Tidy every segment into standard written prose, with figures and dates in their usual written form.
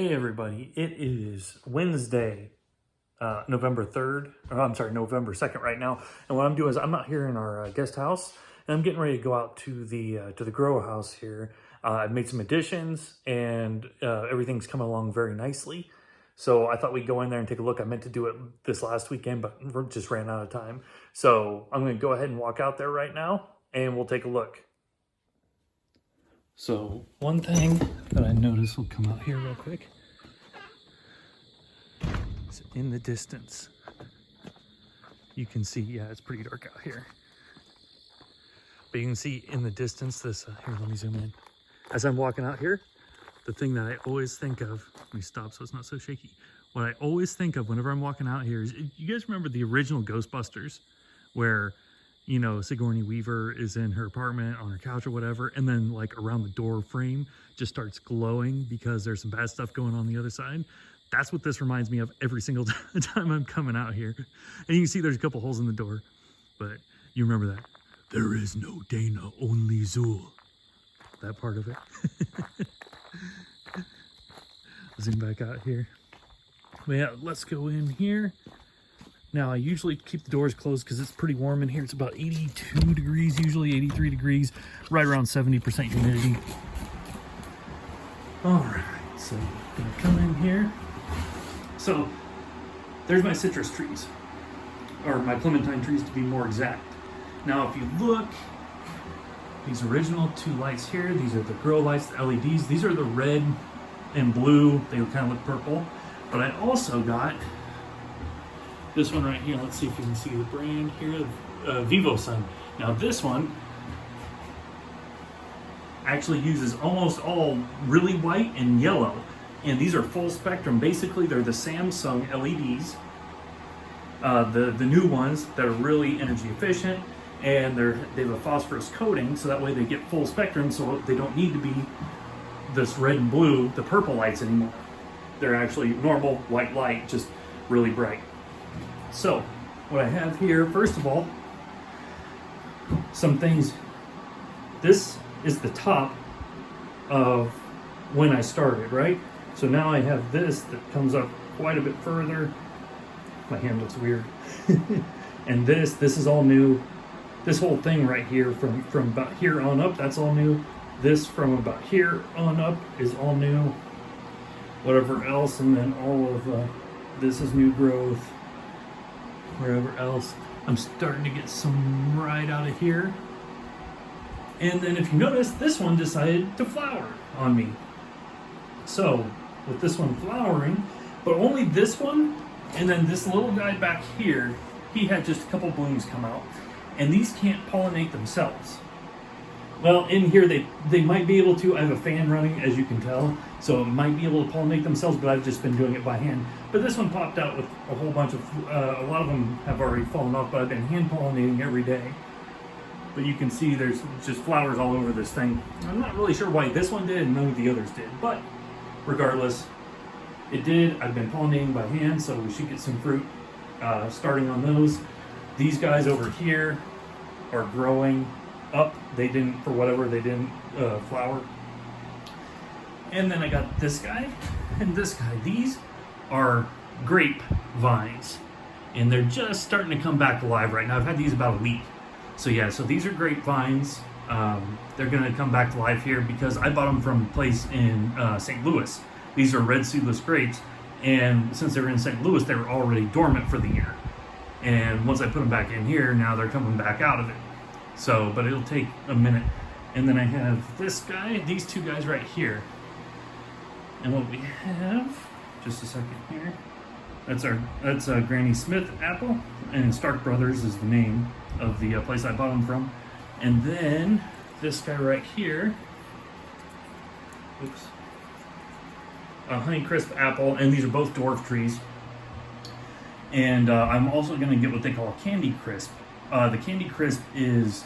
Hey everybody, it is Wednesday, November 3rd, or I'm sorry, November 2nd right now. And what I'm doing is I'm out here in our guest house and I'm getting ready to go out to the grow house here. I've made some additions and everything's coming along very nicely. So I thought we'd go in there and take a look. I meant to do it this last weekend, but just ran out of time. So I'm going to go ahead and walk out there right now and we'll take a look. So one thing that I noticed, will come out here real quick, is in the distance, you can see, yeah, it's pretty dark out here, but you can see in the distance this, here, let me zoom in. As I'm walking out here, the thing that I always think of, let me stop so it's not so shaky. What I always think of whenever I'm walking out here is, you guys remember the original Ghostbusters where, you know, Sigourney Weaver is in her apartment on her couch or whatever, and then like around the door frame just starts glowing because there's some bad stuff going on the other side? That's what this reminds me of every single time I'm coming out here. And you can see there's a couple holes in the door, but you remember that. There is no Dana, only Zool. That part of it. Zoom back out here. But yeah, let's go in here. Now, I usually keep the doors closed because it's pretty warm in here. It's about 82 degrees, usually 83 degrees, right around 70% humidity. All right, so I'm gonna come in here. So there's my citrus trees, or my clementine trees to be more exact. Now, if you look, these original two lights here, these are the grow lights, the LEDs. These are the red and blue. They kind of look purple. But I also got this one right here. Let's see if you can see the brand here, Vivo Sun. Now this one actually uses almost all really white and yellow. And these are full spectrum. Basically, they're the Samsung LEDs, the new ones that are really energy efficient, and they have a phosphorus coating, so that way they get full spectrum, so they don't need to be this red and blue, the purple lights anymore. They're actually normal white light, just really bright. So, what I have here, first of all, some things. This is the top of when I started, right? So now I have this that comes up quite a bit further. My hand looks weird. And this is all new. This whole thing right here from about here on up, that's all new. This from about here on up is all new. Whatever else, and then all of this is new growth. Wherever else, I'm starting to get some right out of here. And then if you notice, this one decided to flower on me. So with this one flowering, but only this one, and then this little guy back here, he had just a couple blooms come out. And these can't pollinate themselves. Well, in here they might be able to. I have a fan running, as you can tell, so it might be able to pollinate themselves, but I've just been doing it by hand. But this one popped out with a whole bunch of, a lot of them have already fallen off, but I've been hand pollinating every day. But you can see there's just flowers all over this thing. I'm not really sure why this one did and none of the others did, but regardless, it did. I've been pollinating by hand, so we should get some fruit starting on those. These guys over here are growing up. They didn't, for whatever, they didn't flower. And then I got this guy and this guy. These are grape vines, and they're just starting to come back alive right now. I've had these about a week. So yeah, so these are grape vines. They're gonna come back to life here because I bought them from a place in St. Louis. These are red seedless grapes, and since they were in St. Louis, they were already dormant for the year. And once I put them back in here, now they're coming back out of it. So, but it'll take a minute. And then I have this guy, these two guys right here. And what we have, just a second here, that's a Granny Smith apple, and Stark Brothers is the name of the place I bought them from. And then this guy right here, oops, a Honeycrisp apple, and these are both dwarf trees. And I'm also going to get what they call a Candy Crisp. The Candy Crisp is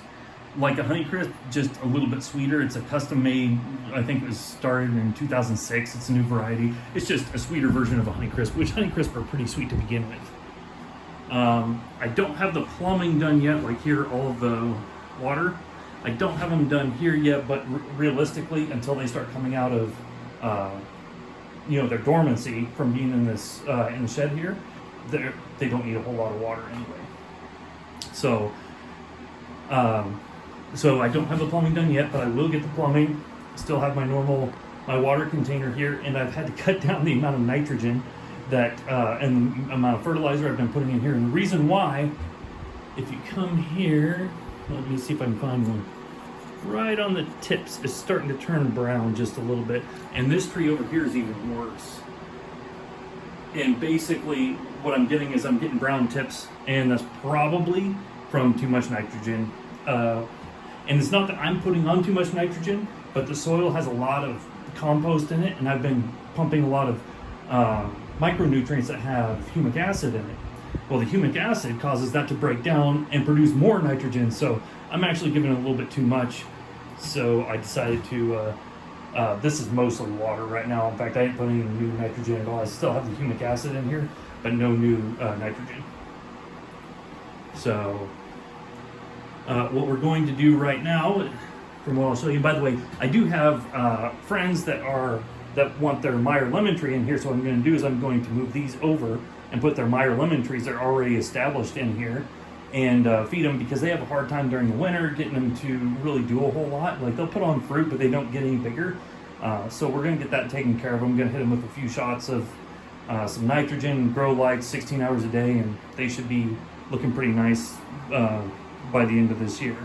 like a Honeycrisp, just a little bit sweeter. It's a custom made, I think it was started in 2006. It's a new variety. It's just a sweeter version of a Honeycrisp, which Honeycrisp are pretty sweet to begin with. I don't have the plumbing done yet, like here, all of the water. I don't have them done here yet, but realistically, until they start coming out of their dormancy from being in this in the shed here, they don't need a whole lot of water anyway. So, so I don't have the plumbing done yet, but I will get the plumbing. Still have my water container here, and I've had to cut down the amount of nitrogen that and the amount of fertilizer I've been putting in here. And the reason why, if you come here, let me see if I can find one. Right on the tips, it's starting to turn brown just a little bit, and this tree over here is even worse. And basically, what I'm getting is I'm getting brown tips, and that's probably from too much nitrogen. And it's not that I'm putting on too much nitrogen, but the soil has a lot of compost in it, and I've been pumping a lot of micronutrients that have humic acid in it. Well, the humic acid causes that to break down and produce more nitrogen, so I'm actually giving it a little bit too much. So I decided to, this is mostly water right now. In fact, I ain't putting any new nitrogen at all. I still have the humic acid in here, but no new nitrogen. So what we're going to do right now, from what I'll show you, by the way, I do have friends that want their Meyer lemon tree in here, so what I'm going to do is I'm going to move these over and put their Meyer lemon trees that are already established in here and feed them, because they have a hard time during the winter getting them to really do a whole lot. Like, they'll put on fruit, but they don't get any bigger. So we're going to get that taken care of. I'm going to hit them with a few shots of some nitrogen, grow lights 16 hours a day, and they should be looking pretty nice by the end of this year.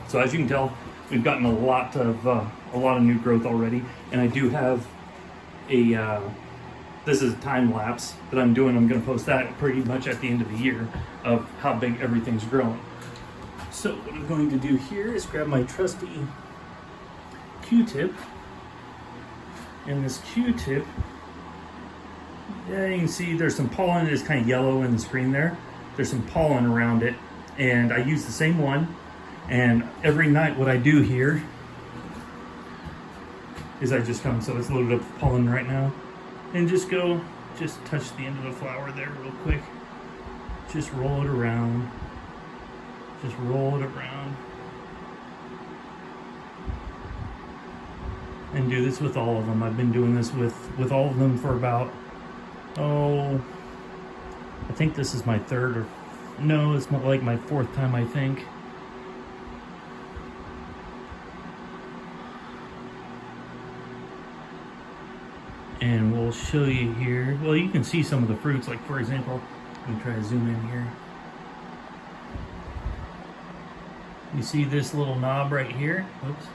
So as you can tell, we've gotten a lot of new growth already, and I do have a this is a time lapse that I'm doing. I'm going to post that pretty much at the end of the year of how big everything's growing. So what I'm going to do here is grab my trusty Q-tip, and this Q-tip, yeah, you can see there's some pollen. It's kind of yellow in the screen there. There's some pollen around it, and I use the same one. And every night what I do here is I just come, so it's loaded up with pollen right now, and just touch the end of the flower there real quick. Just roll it around. Just roll it around. And do this with all of them. I've been doing this with all of them for about, I think this is my third or, no, it's like my fourth time, I think. And we'll show you here. Well, you can see some of the fruits, like for example, let me try to zoom in here. You see this little knob right here? Oops.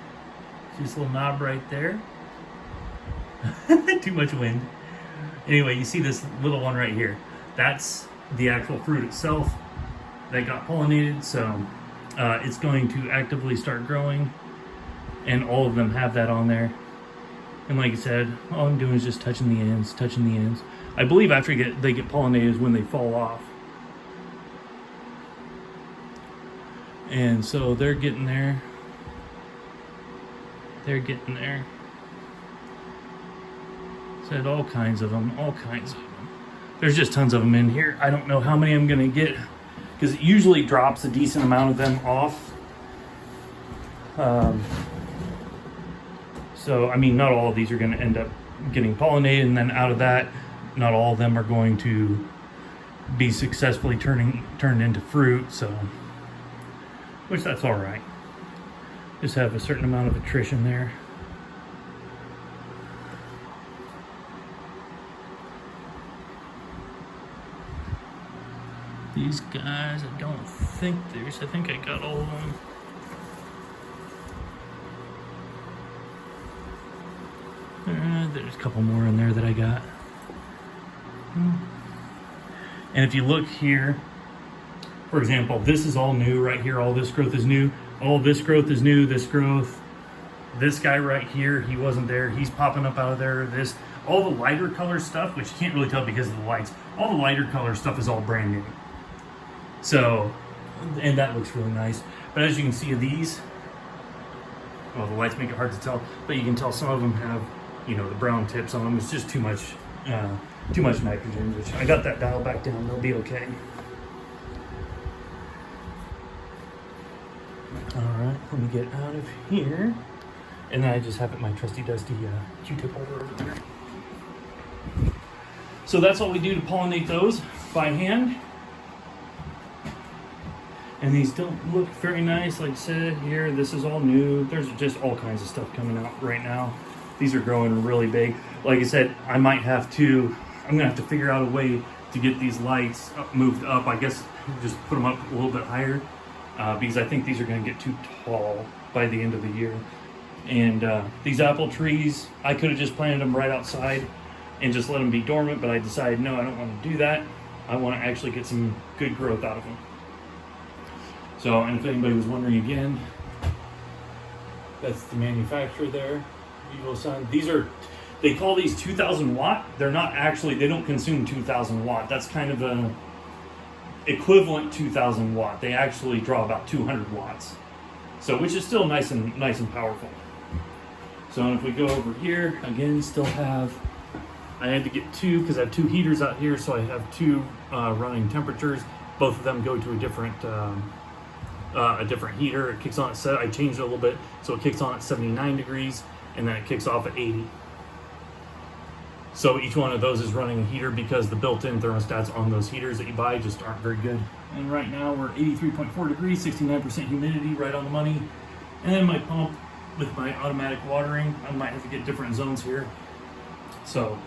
See this little knob right there? Too much wind. Anyway, you see this little one right here. That's the actual fruit itself that got pollinated, so it's going to actively start growing, and all of them have that on there. And like I said, all I'm doing is just touching the ends, I believe after they get pollinated is when they fall off. And so they're getting there. They're getting there. Said all kinds of them, There's just tons of them in here. I don't know how many I'm gonna get, because it usually drops a decent amount of them off. So, I mean, not all of these are going to end up getting pollinated, and then out of that, not all of them are going to be successfully turned into fruit, so, which that's all right. Just have a certain amount of attrition there. These guys, I think I got all of them. There's a couple more in there that I got. And if you look here, for example, this is all new right here. All this growth is new. All this growth is new. This growth, this guy right here, he wasn't there. He's popping up out of there. All the lighter color stuff, which you can't really tell because of the lights, all the lighter color stuff is all brand new. So, and that looks really nice. But as you can see, these, well, the lights make it hard to tell, but you can tell some of them have, the brown tips on them. It's just too much nitrogen, which I got that dialed back down. They'll be okay. All right, let me get out of here. And then I just have my trusty dusty Q-tip holder over there. So that's all we do to pollinate those by hand. And these don't look very nice, like I said here. This is all new. There's just all kinds of stuff coming out right now. These are growing really big. Like I said, I'm gonna have to figure out a way to get these lights moved up. I guess just put them up a little bit higher because I think these are gonna get too tall by the end of the year. And these apple trees, I could have just planted them right outside and just let them be dormant, but I decided no, I don't want to do that. I want to actually get some good growth out of them. So, and if anybody was wondering again, that's the manufacturer there, Vivo Sun. These are, they call these 2000 watt. They're not actually, they don't consume 2000 watt. That's kind of a equivalent 2000 watt. They actually draw about 200 watts. So, which is still nice and powerful. So, if we go over here, again, still have, I had to get two because I have two heaters out here, so I have two running temperatures. Both of them go to a different heater. It kicks on at I changed it a little bit, so it kicks on at 79 degrees, and then it kicks off at 80. So each one of those is running a heater because the built-in thermostats on those heaters that you buy just aren't very good. And right now we're 83.4 degrees, 69% humidity, right on the money. And then my pump with my automatic watering, I might have to get different zones here. So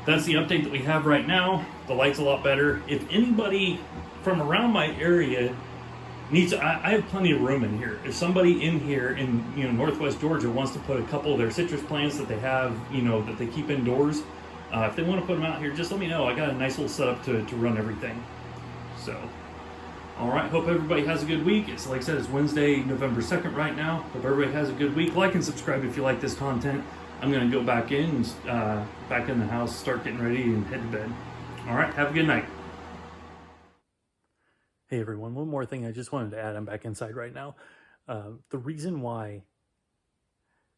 that's the update that we have right now. The light's a lot better. If anybody from around my area needs, I have plenty of room in here. If somebody in here in Northwest Georgia wants to put a couple of their citrus plants that they have, that they keep indoors, if they want to put them out here, just let me know. I got a nice little setup to run everything. So, all right. Hope everybody has a good week. It's like I said, it's Wednesday, November 2nd right now. Hope everybody has a good week. Like and subscribe if you like this content. I'm going to go back in the house, start getting ready, and head to bed. All right. Have a good night. Hey everyone, one more thing I just wanted to add. I'm back inside right now. The reason why,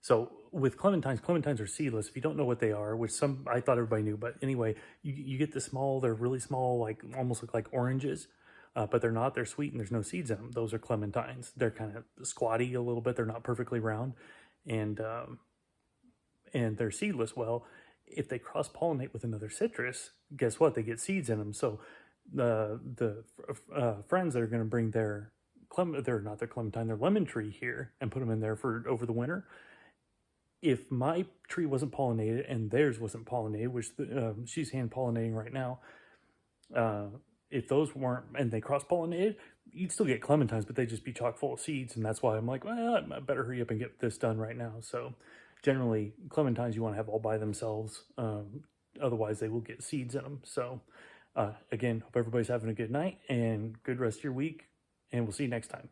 so with clementines are seedless. If you don't know what they are, which I thought everybody knew, but anyway, you get the small, they're really small, like almost look like oranges, but they're not, they're sweet and there's no seeds in them. Those are clementines. They're kind of squatty a little bit. They're not perfectly round and they're seedless. Well, if they cross-pollinate with another citrus, guess what? They get seeds in them. So the friends that are going to bring their lemon tree here and put them in there for over the winter. If my tree wasn't pollinated and theirs wasn't pollinated, which she's hand pollinating right now, if those weren't and they cross pollinated, you'd still get clementines, but they'd just be chock full of seeds. And that's why I'm like, well, I better hurry up and get this done right now. So generally, clementines you want to have all by themselves. Otherwise, they will get seeds in them. So again, hope everybody's having a good night and good rest of your week. And we'll see you next time.